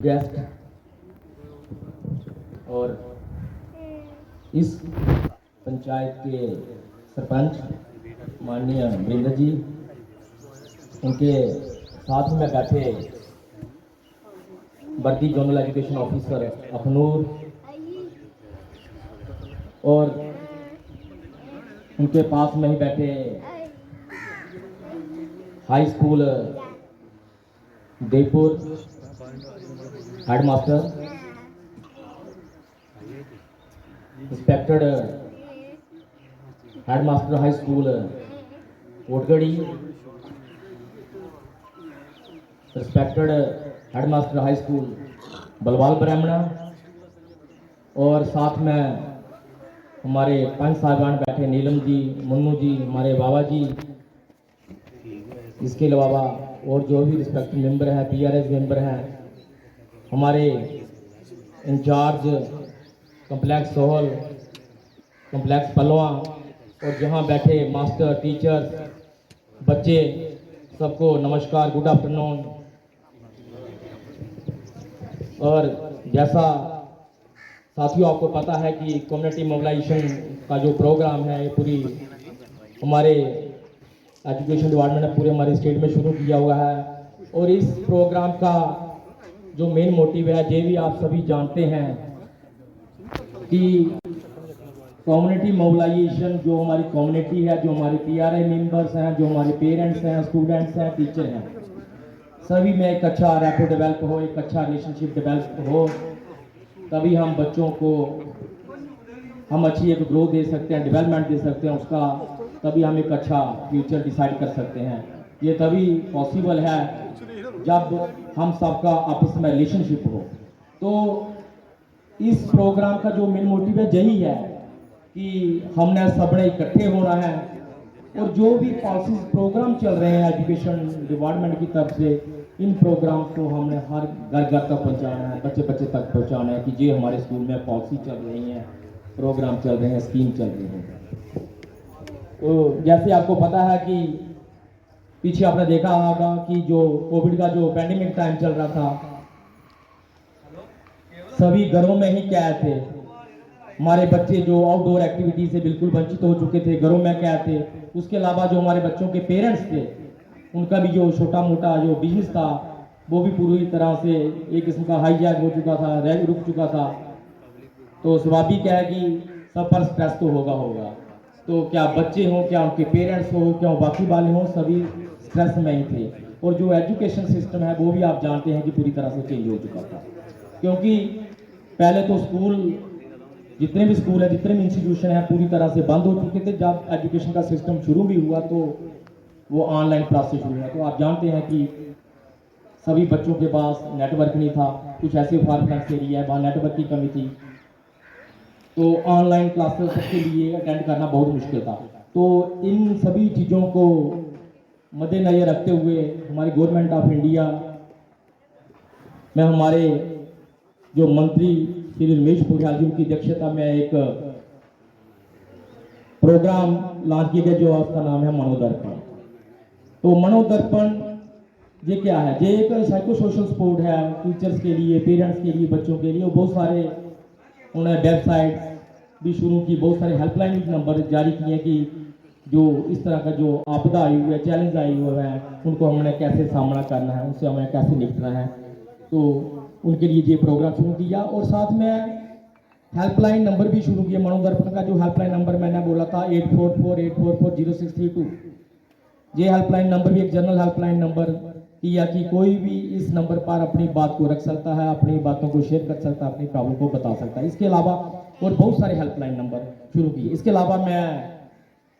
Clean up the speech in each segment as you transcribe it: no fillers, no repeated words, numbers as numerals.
Guest और इस पंचायत के सरपंच माननीय वीरेंद्र जी, उनके साथ में बैठे वर्दी जोनल एजुकेशन ऑफिसर अखनूर और उनके पास में ही बैठे high school Devpur headmaster, respected headmaster high school Kotgarhi, respected headmaster high school Balwal Brahmana और साथ में हमारे पंच साहिबान बैठे नीलम जी, मुन्नू जी, हमारे बाबा जी, इसके अलावा और जो भी रिस्पेक्टेड मेंबर हैं, पीआरएस मेंबर हैं, हमारे इंचार्ज कम्प्लेक्स सोहल, कम्प्लेक्स पलवा और जहां बैठे मास्टर, टीचर, बच्चे, सबको नमस्कार, गुड आफ्टरनून। और जैसा साथियों आपको पता है कि कम्युनिटी मोबिलाइजेशन का जो प्रोग्राम है ये पूरी हमारे एजुकेशन डिपार्टमेंट ने पूरे हमारे स्टेट में शुरू किया हुआ है और इस प्रोग्राम का जो मेन मोटिव है ये भी आप सभी जानते हैं कि कम्युनिटी मोबिलाइजेशन जो हमारी कम्युनिटी है, जो हमारे पीआरआई मेंबर्स हैं, जो हमारे पेरेंट्स हैं, स्टूडेंट्स हैं, टीचर हैं, सभी में एक अच्छा रैपो डेवलप हो, एक अच्छा रिलेशनशिप डेवलप हो, तभी हम बच्चों को हम अच्छी एक ग्रोथ दे सकते हैं, डेवलपमेंट दे सकते हैं उसका, तभी हम एक अच्छा फ्यूचर डिसाइड कर सकते हैं। ये तभी पॉसिबल है जब हम सबका आपस में रिलेशनशिप हो। तो इस प्रोग्राम का जो मेन मोटिव है यही है कि हमने सबने इकट्ठे होना है और जो भी पॉलिसीज प्रोग्राम चल रहे हैं एजुकेशन डिपार्टमेंट की तरफ से, इन प्रोग्राम को हमने हर घर घर तक पहुंचाना है, बच्चे बच्चे तक पहुंचाना है कि ये हमारे स्कूल में पॉलिसी चल रही है, प्रोग्राम चल रहे हैं, स्कीम चल रही है। तो जैसे आपको पता है कि पीछे आपने देखा होगा कि जो कोविड का जो पैंडेमिक टाइम चल रहा था, सभी घरों में ही कैद थे, हमारे बच्चे जो आउटडोर एक्टिविटी से बिल्कुल वंचित हो चुके थे, घरों में कैद थे। उसके अलावा जो हमारे बच्चों के पेरेंट्स थे, उनका भी जो छोटा मोटा जो बिजनेस था वो भी पूरी तरह से एक किस्म का हाईजैक हो चुका था, रुक चुका था। तो स्वाभाविक है कि सब पर स्ट्रेस तो होगा। तो क्या बच्चे हों, क्या उनके पेरेंट्स हो, क्या बाकी वाले हों, सभी स्ट्रेस में ही थे। और जो एजुकेशन सिस्टम है वो भी आप जानते हैं कि पूरी तरह से चेंज हो चुका था, क्योंकि पहले तो स्कूल, जितने भी स्कूल है, जितने भी इंस्टीट्यूशन है, पूरी तरह से बंद हो चुके थे। जब एजुकेशन का सिस्टम शुरू भी हुआ तो वो ऑनलाइन क्लासेस शुरू हुआ। तो आप जानते हैं कि सभी बच्चों के पास नेटवर्क नहीं था, कुछ ऐसे फार्मलेस एरिया है वहाँ नेटवर्क की कमी थी, तो ऑनलाइन क्लासेस सबके लिए अटेंड करना बहुत मुश्किल था। तो इन सभी चीज़ों को मद्देनजर रखते हुए हमारी गवर्नमेंट ऑफ इंडिया में हमारे जो मंत्री श्री रमेश पोखरियाल जी की अध्यक्षता में एक प्रोग्राम लॉन्च किया गया, जो उसका नाम है मनोदर्पण। तो मनोदर्पण ये क्या है? ये एक साइको सोशल सपोर्ट है टीचर्स के लिए, पेरेंट्स के लिए, बच्चों के लिए। बहुत सारे उन्होंने वेबसाइट भी शुरू की, बहुत सारे हेल्पलाइन नंबर जारी किए कि जो इस तरह का जो आपदा आई हुई है, चैलेंज आई हुए हैं, उनको हमने कैसे सामना करना है, उनसे हमें कैसे निपटना है। तो उनके लिए ये प्रोग्राम शुरू किया और साथ में हेल्पलाइन नंबर भी शुरू किया। मनोदर्पण का जो हेल्पलाइन नंबर मैंने बोला था 8448440632, ये हेल्पलाइन नंबर भी एक जनरल हेल्पलाइन नंबर किया कि कोई भी इस नंबर पर अपनी बात को रख सकता है, अपनी बातों को शेयर कर सकता है, अपनी प्रॉब्लम को बता सकता है। इसके अलावा और बहुत सारे हेल्पलाइन नंबर शुरू किए। इसके अलावा मैं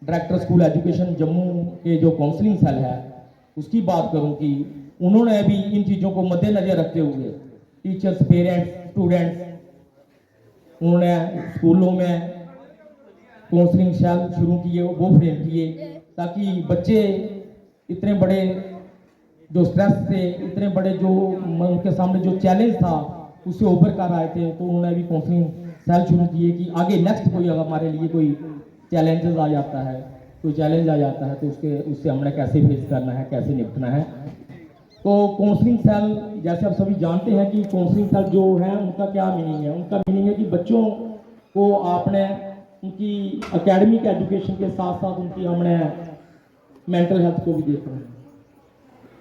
डायरेक्टर स्कूल एजुकेशन जम्मू के जो काउंसलिंग सेल है उसकी बात करूं कि उन्होंने भी इन चीज़ों को मद्देनजर रखते हुए टीचर्स, पेरेंट्स, स्टूडेंट्स, उन्होंने स्कूलों में काउंसलिंग सेल शुरू किए, वो फ्रेम किए, ताकि बच्चे इतने बड़े जो स्ट्रेस थे, इतने बड़े जो उनके सामने जो चैलेंज था उससे उभर कर आए थे। तो उन्होंने भी काउंसलिंग सेल शुरू किए कि आगे नेक्स्ट कोई अगर हमारे लिए कोई चैलेंजेस आ जाता है, कोई चैलेंज आ जाता है तो उससे हमने कैसे फेस करना है, कैसे निपटना है। तो काउंसलिंग सेल, जैसे आप सभी जानते हैं कि काउंसलिंग सेल जो है उनका क्या मीनिंग है। उनका मीनिंग है कि बच्चों को आपने उनकी एकेडमिक एजुकेशन के साथ साथ उनकी हमने मेंटल हेल्थ को भी देखना है,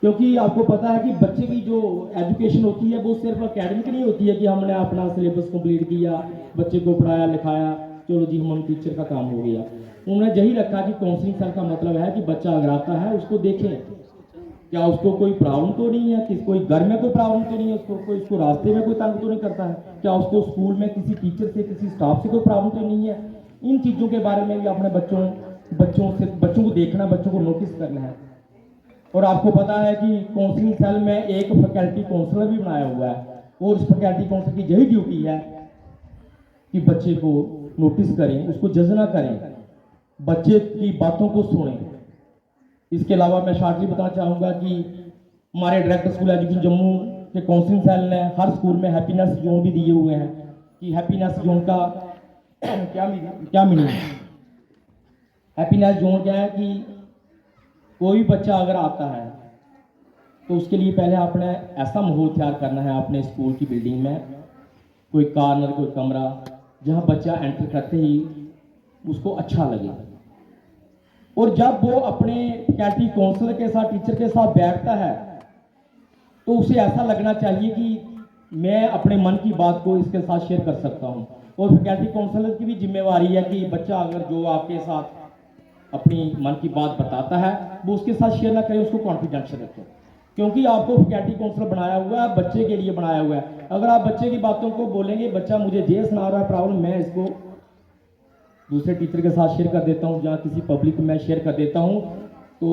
क्योंकि आपको पता है कि बच्चे की जो एजुकेशन होती है वो सिर्फ एकेडमिक नहीं होती है कि हमने अपना सिलेबस कंप्लीट किया, बच्चे को पढ़ाया लिखाया, चलो जी हम टीचर का काम हो गया। उन्होंने यही रखा कि काउंसलिंग सेल का मतलब है कि बच्चा अगर आता है उसको देखें, क्या उसको कोई प्रॉब्लम तो नहीं है, किस कोई घर में कोई प्रॉब्लम तो नहीं है, उसको कोई उसको रास्ते में कोई तंग तो नहीं करता है, क्या उसको स्कूल में किसी टीचर से किसी स्टाफ से कोई प्रॉब्लम तो नहीं है। इन चीज़ों के बारे में भी अपने बच्चों को देखना, बच्चों को नोटिस करना है। और आपको पता है कि काउंसलिंग सेल में एक फैकल्टी काउंसलर भी बनाया हुआ है, और उस फैकल्टी काउंसलर की यही ड्यूटी है कि बच्चे को नोटिस करें, उसको जज ना करें, बच्चे की बातों को सुनें। इसके अलावा मैं शॉर्टली बताना चाहूँगा कि हमारे डायरेक्टर स्कूल एजुकेशन जम्मू के काउंसलिंग सेल ने हर स्कूल में हैप्पीनेस जोन भी दिए हुए हैं कि हैप्पीनेस जोन का क्या मीनिंग है। हैप्पीनेस जोन क्या है कि कोई बच्चा अगर आता है तो उसके लिए पहले आपने ऐसा माहौल तैयार करना है अपने स्कूल की बिल्डिंग में, कोई कॉर्नर, कोई कमरा, जहाँ बच्चा एंटर करते ही उसको अच्छा लगे। और जब वो अपने फैकल्टी काउंसलर के साथ, टीचर के साथ बैठता है तो उसे ऐसा लगना चाहिए कि मैं अपने मन की बात को इसके साथ शेयर कर सकता हूँ। और फैकल्टी काउंसलर की भी जिम्मेवारी है कि बच्चा अगर जो आपके साथ अपनी मन की बात बताता है वो उसके साथ शेयर ना करें, उसको कॉन्फिडेंशियल रखें, क्योंकि आपको फैकल्टी काउंसलर बनाया हुआ है, बच्चे के लिए बनाया हुआ है। अगर आप बच्चे की बातों को बोलेंगे, बच्चा मुझे ये सुना रहा है प्रॉब्लम, मैं इसको दूसरे टीचर के साथ शेयर कर देता हूँ, जहाँ किसी पब्लिक में शेयर कर देता हूँ, तो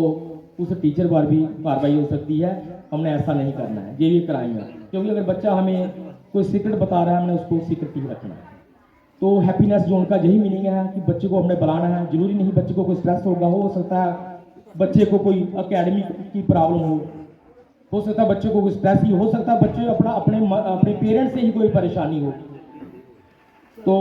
उस टीचर पर भी कार्रवाई हो सकती है। हमने ऐसा नहीं करना है, ये भी क्राइम है, क्योंकि अगर बच्चा हमें कोई सीक्रेट बता रहा है, हमने उसको सीक्रेट ही रखना है। तो हैप्पीनेस जोन का यही मीनिंग है कि बच्चे को हमने बुलाना है। जरूरी नहीं बच्चे को कोई स्ट्रेस होगा, हो सकता है बच्चे को कोई एकेडमिक की प्रॉब्लम हो सकता है बच्चे को कोई स्ट्रेस ही हो सकता है, बच्चे अपने पेरेंट्स से ही कोई परेशानी हो। तो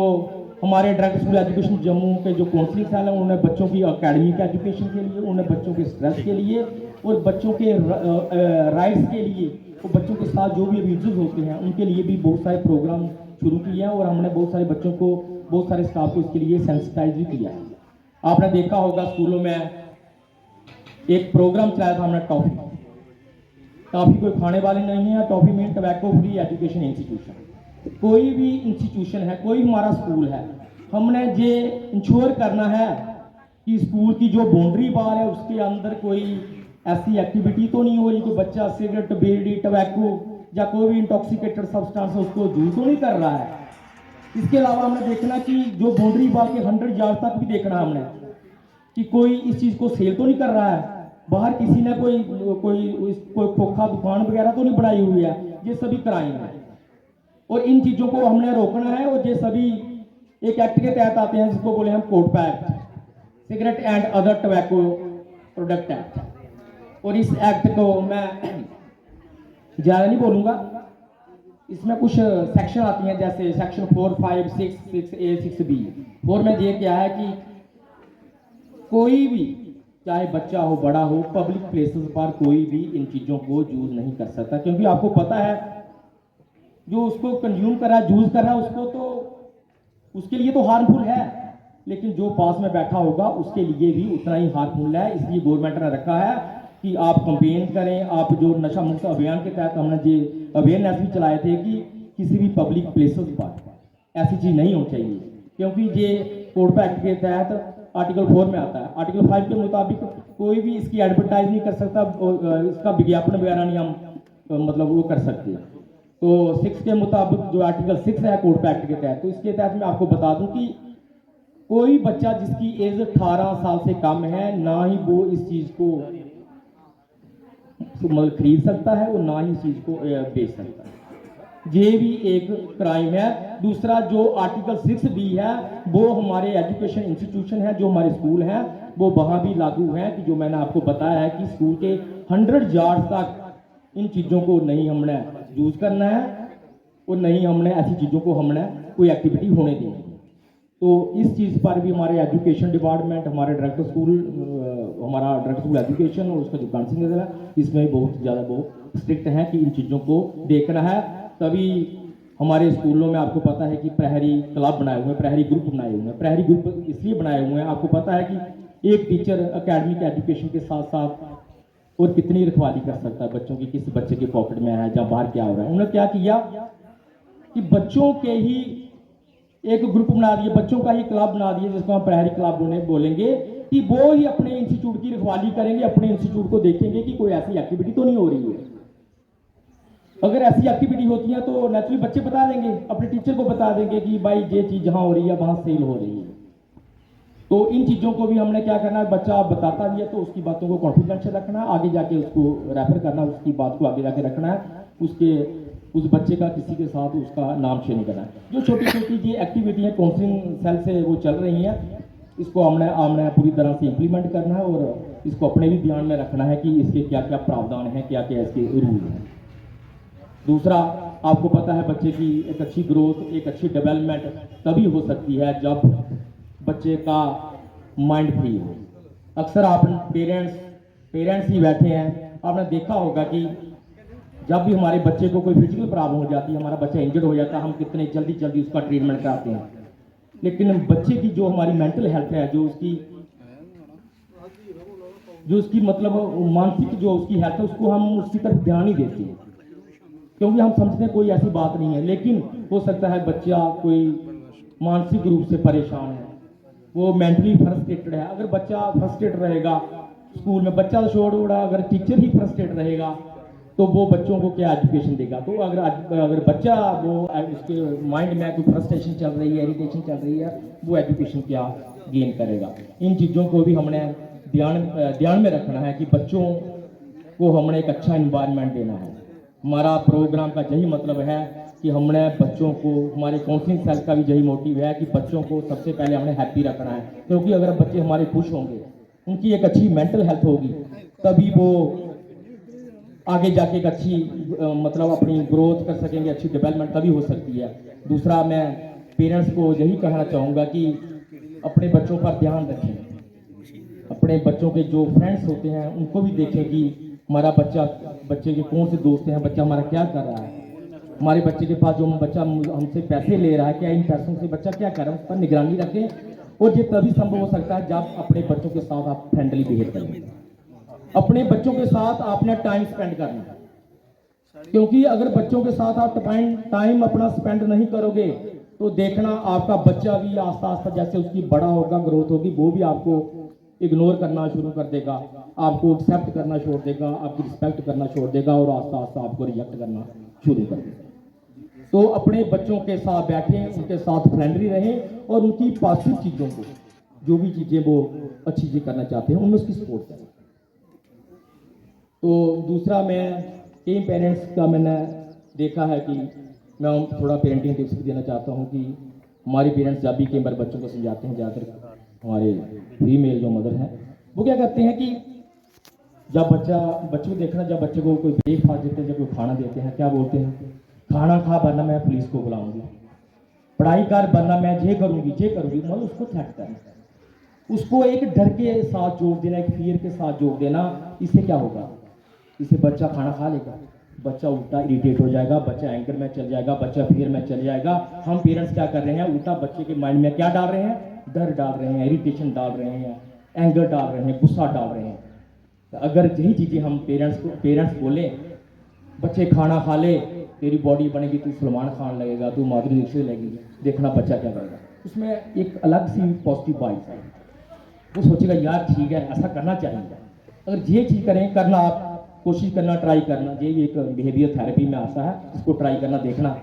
हमारे डायरेक्टर स्कूल एजुकेशन जम्मू के जो काउंसलिंग सेल है, उन्होंने बच्चों की एकेडमिक एजुकेशन के लिए, उन्होंने बच्चों के स्ट्रेस के लिए और बच्चों के राइट्स के लिए, तो बच्चों के साथ जो भी अब्यूज़ होते हैं उनके लिए भी बहुत सारे प्रोग्राम शुरू किए हैं। और हमने बहुत सारे बच्चों को, बहुत सारे स्टाफ को इसके लिए सेंसिटाइज भी किया है। आपने देखा होगा स्कूलों में एक प्रोग्राम चलाया था हमने, टॉफी कोई खाने वाले नहीं है, टॉफी में टबैको फ्री एजुकेशन इंस्टीट्यूशन। कोई भी इंस्टीट्यूशन है, कोई हमारा स्कूल है, हमने ये इंश्योर करना है कि स्कूल की जो बाउंड्री बार है उसके अंदर कोई ऐसी एक्टिविटी तो नहीं हो रही कि बच्चा सिगरेट, बीड़ी, टबैको या कोई भी इंटॉक्सिकेटेड सब्सटेंस उसको यूज तो नहीं कर रहा है। इसके अलावा हमने देखना कि जो बाउंड्री बार के 100 यार्ड तक भी देखना हमने कि कोई इस चीज़ को सेल तो नहीं कर रहा है, बाहर किसी ने कोई खोखा दुकान वगैरह तो नहीं बनाई हुई है। ये सभी क्राइम है और इन चीज़ों को हमने रोकना है। और ये सभी एक एक्ट के तहत आते हैं जिसको बोले हम COTPA act, cigarette and other tobacco product act. और इस एक्ट को मैं ज़्यादा नहीं बोलूँगा, इसमें कुछ सेक्शन आती हैं, जैसे सेक्शन 4, 5, 6, 6A, 6B। 4 में ये क्या है कि कोई भी, चाहे बच्चा हो बड़ा हो, पब्लिक प्लेसेस पर कोई भी इन चीज़ों को यूज नहीं कर सकता, क्योंकि आपको पता है जो उसको कंज्यूम कर रहा है, यूज कर रहा है, उसको तो उसके लिए तो हार्मफुल है, लेकिन जो पास में बैठा होगा उसके लिए भी उतना ही हार्मफुल है। इसलिए गवर्नमेंट ने रखा है कि आप कंपेन करें। आप जो नशा मुक्त अभियान के तहत हमने ये अवेयरनेस भी चलाए थे कि किसी भी पब्लिक प्लेसेस पर ऐसी चीज़ नहीं होनी चाहिए, क्योंकि ये कोडपा एक्ट के तहत आर्टिकल 4 में आता है। आर्टिकल 5 के मुताबिक कोई भी इसकी एडवर्टाइज नहीं कर सकता, इसका विज्ञापन वगैरह नहीं हम मतलब वो कर सकते। तो 6 के मुताबिक जो आर्टिकल 6 है कोडपा एक्ट के तहत, तो इसके तहत मैं आपको बता दूं कि कोई बच्चा जिसकी एज 18 साल से कम है, ना ही वो इस चीज़ को मतलब खरीद सकता है और ना ही इस चीज़ को बेच सकता है। ये भी एक क्राइम है। दूसरा जो आर्टिकल 6B है वो हमारे एजुकेशन इंस्टीट्यूशन है, जो हमारे स्कूल हैं वो वहाँ भी लागू है कि जो मैंने आपको बताया है कि स्कूल के 100 यार्ड तक इन चीज़ों को नहीं हमने यूज करना है और नहीं हमने ऐसी चीज़ों को हमने कोई एक्टिविटी होने देनी है। तो इस चीज़ पर भी हमारे एजुकेशन डिपार्टमेंट, हमारे डायरेक्टर स्कूल हमारा डायरेक्टर स्कूल एजुकेशन और उसका जो काउंसलिंग है इसमें बहुत ज़्यादा वो स्ट्रिक्ट है कि इन चीज़ों को देखना है। तभी हमारे स्कूलों में आपको पता है कि प्रहरी क्लब बनाए हुए हैं, प्रहरी ग्रुप बनाए हुए हैं। प्रहरी ग्रुप इसलिए बनाए हुए हैं, आपको पता है कि एक टीचर एकेडमिक एजुकेशन के साथ साथ और कितनी रखवाली कर सकता है बच्चों की, किस बच्चे के पॉकेट में है या बाहर क्या हो रहा है। उन्होंने क्या किया कि बच्चों के ही एक ग्रुप बना दिए, बच्चों का ही क्लब बना दिए, जिसको हम प्रहरी क्लब बोलेंगे, कि वो ही अपने इंस्टीट्यूट की रखवाली करेंगे, अपने इंस्टीट्यूट को देखेंगे कि कोई ऐसी एक्टिविटी तो नहीं हो रही है। अगर ऐसी एक्टिविटी होती है तो नेचुरली बच्चे बता देंगे, अपने टीचर को बता देंगे कि भाई ये चीज़ जहाँ हो रही है वहाँ सेल हो रही है। तो इन चीज़ों को भी हमने क्या करना है, बच्चा बताता भी है तो उसकी बातों को कॉन्फिडेंशियल रखना है, आगे जाके उसको रेफर करना, उसकी बात को आगे जाके रखना है, उस बच्चे का किसी के साथ उसका नाम शेयर नहीं करना है। जो छोटी छोटी ये एक्टिविटी है काउंसलिंग सेल से वो चल रही हैं, इसको हमने पूरी तरह से इम्प्लीमेंट करना है और इसको अपने भी ध्यान में रखना है कि इसके क्या क्या प्रावधान हैं, क्या क्या इसके रूल हैं। दूसरा, आपको पता है बच्चे की एक अच्छी ग्रोथ, एक अच्छी डेवलपमेंट तभी हो सकती है जब बच्चे का माइंड फ्री हो। अक्सर आप पेरेंट्स ही बैठे हैं, आपने देखा होगा कि जब भी हमारे बच्चे को कोई फिजिकल प्रॉब्लम हो जाती है, हमारा बच्चा इंजर्ड हो जाता है, हम कितने जल्दी उसका ट्रीटमेंट कराते हैं, लेकिन बच्चे की जो हमारी मेंटल हेल्थ है, जो उसकी मतलब मानसिक जो उसकी हेल्थ है, उसको हम उसकी तरफ ध्यान नहीं देते हैं, क्योंकि हम समझते हैं कोई ऐसी बात नहीं है। लेकिन हो सकता है बच्चा कोई मानसिक रूप से परेशान है, वो मेंटली फ्रस्ट्रेटेड है। अगर बच्चा फ्रस्ट्रेट रहेगा स्कूल में, बच्चा तो छोड़ उड़ा, अगर टीचर ही फ्रस्ट्रेट रहेगा तो वो बच्चों को क्या एजुकेशन देगा। तो अगर बच्चा वो उसके माइंड में कोई फ्रस्ट्रेशन चल रही है, इरिटेशन चल रही है, वो एजुकेशन क्या गेन करेगा। इन चीज़ों को भी हमने ध्यान में रखना है कि बच्चों को हमने एक अच्छा इन्वायरमेंट देना है। हमारा प्रोग्राम का यही मतलब है कि हमने बच्चों को, हमारे काउंसलिंग सेल का भी यही मोटिव है कि बच्चों को सबसे पहले हमने हैप्पी रखना है, क्योंकि अगर बच्चे हमारे खुश होंगे, उनकी एक अच्छी मेंटल हेल्थ होगी, तभी वो आगे जाके एक अच्छी मतलब अपनी ग्रोथ कर सकेंगे, अच्छी डेवलपमेंट तभी हो सकती है। दूसरा, मैं पेरेंट्स को यही कहना चाहूँगा कि अपने बच्चों पर ध्यान रखें, अपने बच्चों के जो फ्रेंड्स होते हैं उनको भी देखें कि हमारा बच्चे के कौन से दोस्त हैं, बच्चा हमारा क्या कर रहा है, हमारे बच्चे के पास जो बच्चा हमसे पैसे ले रहा है, क्या इन पैसों से बच्चा क्या कर रहा है, उस पर निगरानी रखें। और ये तभी संभव हो सकता है जब अपने बच्चों के साथ आप फ्रेंडली बिहेव करें। अपने बच्चों के साथ आपने टाइम स्पेंड करना है, क्योंकि अगर बच्चों के साथ आप टाइम अपना स्पेंड नहीं करोगे तो देखना आपका बच्चा भी आस्ता आस्ता जैसे उसकी बड़ा होगा, ग्रोथ होगी, वो भी आपको इग्नोर करना शुरू कर देगा, आपको एक्सेप्ट करना छोड़ देगा, आपकी रिस्पेक्ट करना छोड़ देगा और आस्ता आस्ता आपको रिजेक्ट करना शुरू कर देगा। तो अपने बच्चों के साथ बैठें, उनके साथ फ्रेंडली रहें और उनकी पॉजिटिव चीज़ों को, जो भी चीज़ें वो अच्छी चीज़ें करना चाहते हैं, उनमें उसकी सपोर्ट करें। तो दूसरा, मैं कई पेरेंट्स का मैंने देखा है कि मैं थोड़ा पेरेंटिंग टिप्स भी देना चाहता हूँ कि हमारे पेरेंट्स जब भी कई बार बच्चों को समझाते हैं, ज़्यादातर हमारे फीमेल जो मदर हैं वो क्या करते हैं कि जब बच्चों को देखना, जब बच्चे को कोई ब्रेकफास्ट देते हैं, जब कोई खाना देते हैं, क्या बोलते हैं, खाना खा वरना मैं पुलिस को बुलाऊंगी, पढ़ाई कर वरना मैं ये करूँगी। मतलब उसको थ्रेट करना, उसको एक डर के साथ जोड़ देना, एक फियर के साथ जोड़ देना। इससे क्या होगा, इससे बच्चा खाना खा लेगा, बच्चा उल्टा इरिटेट हो जाएगा, बच्चा एंकर में चल जाएगा, बच्चा फियर में चल जाएगा। हम पेरेंट्स क्या कर रहे हैं, उल्टा बच्चे के माइंड में क्या डाल रहे हैं, डर डाल रहे हैं, इरिटेशन डाल रहे हैं, एंगर डाल रहे हैं, गुस्सा डाल रहे हैं। तो अगर यही चीज़ें हम पेरेंट्स बोलें, बच्चे खाना खा ले, तेरी बॉडी बनेगी, तू सलमान खान लगेगा, तू माधुरी दीक्षित लगेगी, देखना बच्चा क्या करेगा। उसमें एक अलग सी पॉजिटिव वाइब है, वो सोचेगा यार ठीक है, ऐसा करना चाहिए। अगर ये चीज़ करें, करना, आप कोशिश करना, ट्राई करना, ये एक बिहेवियर थेरेपी में आता है, इसको ट्राई करना, देखना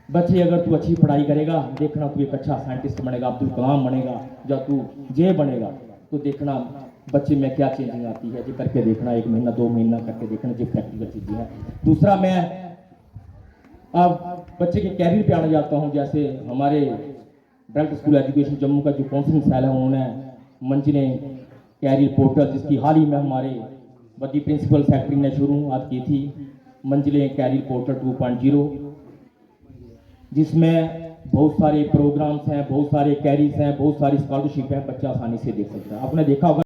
बच्चे, अगर तू अच्छी पढ़ाई करेगा, देखना तू एक अच्छा साइंटिस्ट बनेगा, अब्दुल कलाम बनेगा, जब तू ये बनेगा तो देखना बच्चे में क्या चेंजिंग आती है। ये करके देखना, 1 महीना 2 महीना करके देखना, ये प्रैक्टिकल चीज़ें हैं। दूसरा, मैं अब बच्चे के कैरियर पे आना चाहता हूँ। जैसे हमारे डायरेक्टर स्कूल एजुकेशन जम्मू का जो काउंसलिंग सेल है, उन्होंने मंजिले कैरियर पोर्टल, जिसकी हाल ही में हमारे बद्दी प्रिंसिपल सेक्रेटरी ने शुरुआत की थी, मंजिले कैरियर पोर्टल 2.0, जिसमें बहुत सारे प्रोग्राम्स हैं, बहुत सारे कैरीज हैं, बहुत सारी स्कॉलरशिप है, बच्चा आसानी से देख सकता है। आपने देखा होगा